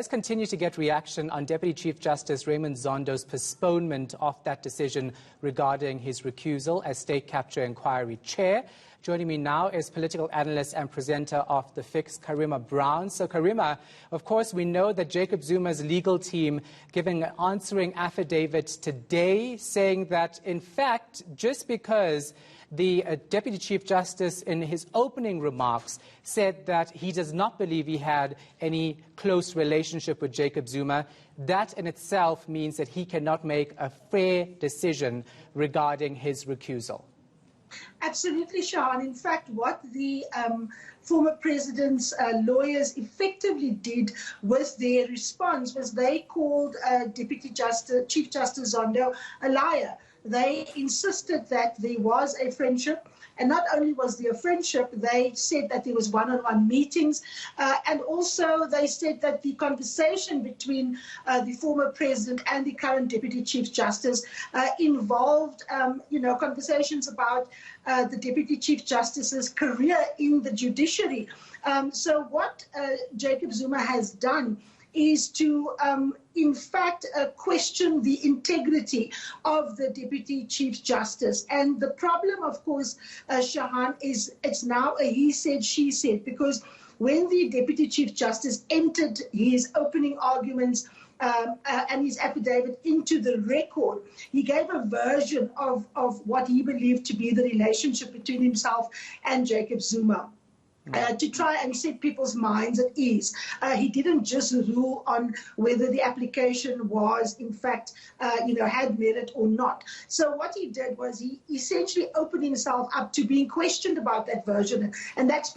Let's continue to get reaction on Deputy Chief Justice Raymond Zondo's postponement of that decision regarding his recusal as State Capture Inquiry Chair. Joining me now is political analyst and presenter of The Fix, Karima Brown. So, Karima, of course, we know that Jacob Zuma's legal team giving an answering affidavit today saying that, in fact, just because the Deputy Chief Justice in his opening remarks said that he does not believe he had any close relationship with Jacob Zuma, that in itself means that he cannot make a fair decision regarding his recusal. Absolutely, Shahan. In fact, what the former president's lawyers effectively did with their response was they called Chief Justice Zondo a liar. They insisted that there was a friendship, and not only was there a friendship, they said that there was one-on-one meetings, and also they said that the conversation between the former president and the current Deputy Chief Justice involved, conversations about the Deputy Chief Justice's career in the judiciary. So what Jacob Zuma has done is to, in fact, question the integrity of the Deputy Chief Justice. And the problem, of course, Shahan, is it's now a he said, she said, because when the Deputy Chief Justice entered his opening arguments and his affidavit into the record, he gave a version of what he believed to be the relationship between himself and Jacob Zuma. To try and set people's minds at ease. He didn't just rule on whether the application was, in fact, had merit or not. So what he did was he essentially opened himself up to being questioned about that version. And that's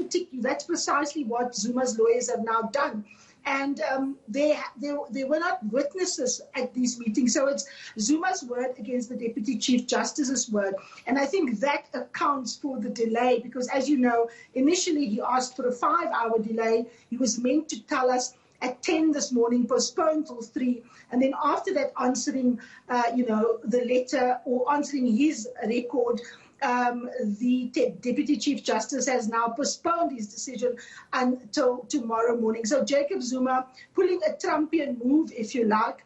precisely what Zuma's lawyers have now done. And they were not witnesses at these meetings. So it's Zuma's word against the Deputy Chief Justice's word. And I think that accounts for the delay, because as you know, initially he asked for a 5-hour delay. He was meant to tell us at 10 this morning, postponed till 3. And then after that, answering, the letter or answering his record, the Deputy Chief Justice has now postponed his decision until tomorrow morning. So Jacob Zuma pulling a Trumpian move, if you like,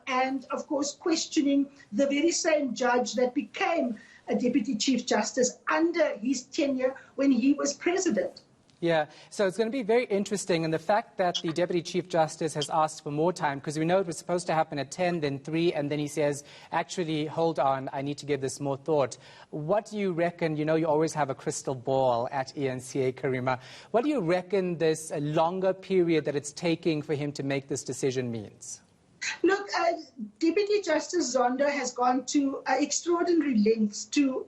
and of course questioning the very same judge that became a Deputy Chief Justice under his tenure when he was president. Yeah, so it's going to be very interesting, and the fact that the Deputy Chief Justice has asked for more time, because we know it was supposed to happen at 10, then 3, and then he says, actually, hold on, I need to give this more thought. What do you reckon, you always have a crystal ball at eNCA, Karima, what do you reckon this longer period that it's taking for him to make this decision means? Look, Deputy Justice Zondo has gone to extraordinary lengths to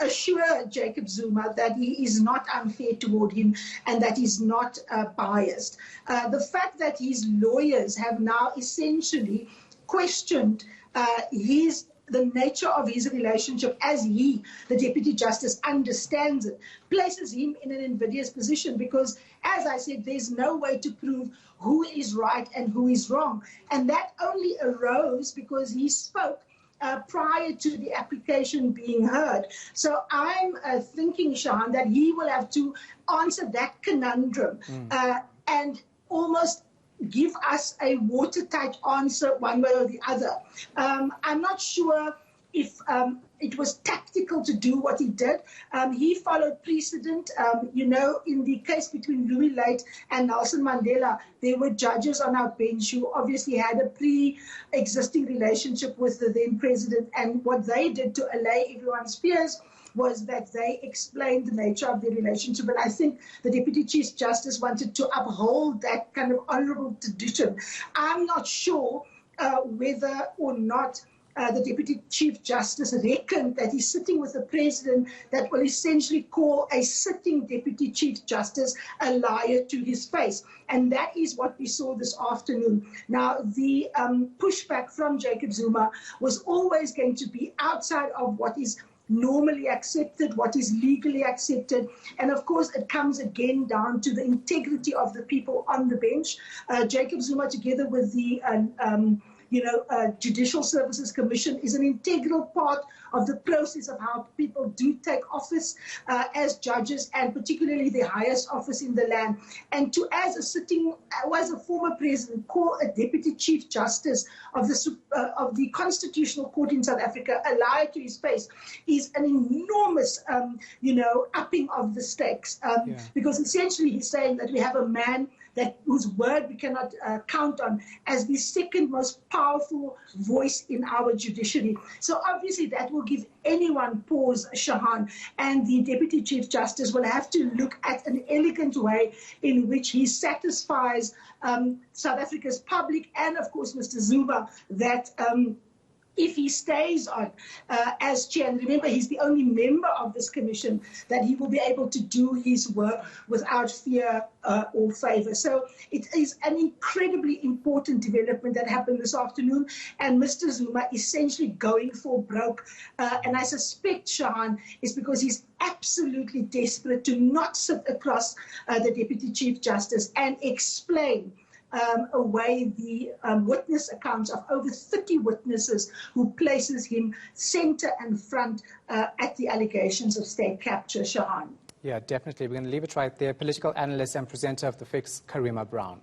assure Jacob Zuma that he is not unfair toward him and that he's not biased. The fact that his lawyers have now essentially questioned the nature of his relationship as he, the Deputy Justice, understands it, places him in an invidious position because, as I said, there's no way to prove who is right and who is wrong. And that only arose because he spoke prior to the application being heard. So I'm thinking, Shahan, that he will have to answer that conundrum and almost give us a watertight answer one way or the other. I'm not sure if it was tactical to do what he did. He followed precedent. In the case between Louis Late and Nelson Mandela, there were judges on our bench who obviously had a pre-existing relationship with the then president. And what they did to allay everyone's fears was that they explained the nature of their relationship. And I think the Deputy Chief Justice wanted to uphold that kind of honorable tradition. I'm not sure whether or not the Deputy Chief Justice reckoned that he's sitting with a president that will essentially call a sitting Deputy Chief Justice a liar to his face. And that is what we saw this afternoon. Now, the pushback from Jacob Zuma was always going to be outside of what is normally accepted, what is legally accepted. And of course, it comes again down to the integrity of the people on the bench. Jacob Zuma, together with the Judicial Services Commission is an integral part of the process of how people do take office as judges, and particularly the highest office in the land. And to, as a former president, call a Deputy Chief Justice of the Constitutional Court in South Africa a liar to his face is an enormous, upping of the stakes. Because essentially he's saying that we have a man whose word we cannot count on as the second most powerful voice in our judiciary. So obviously that will give anyone pause, Shahan, and the Deputy Chief Justice will have to look at an elegant way in which he satisfies South Africa's public and, of course, Mr. Zuma, that if he stays on as chair, and remember he's the only member of this commission, that he will be able to do his work without fear or favor. So it is an incredibly important development that happened this afternoon, and Mr. Zuma essentially going for broke. And I suspect, Shahan, is because he's absolutely desperate to not sit across the Deputy Chief Justice and explain away the witness accounts of over 30 witnesses, who places him center and front at the allegations of state capture, Shahan. Yeah, definitely. We're going to leave it right there. Political analyst and presenter of The Fix, Karima Brown.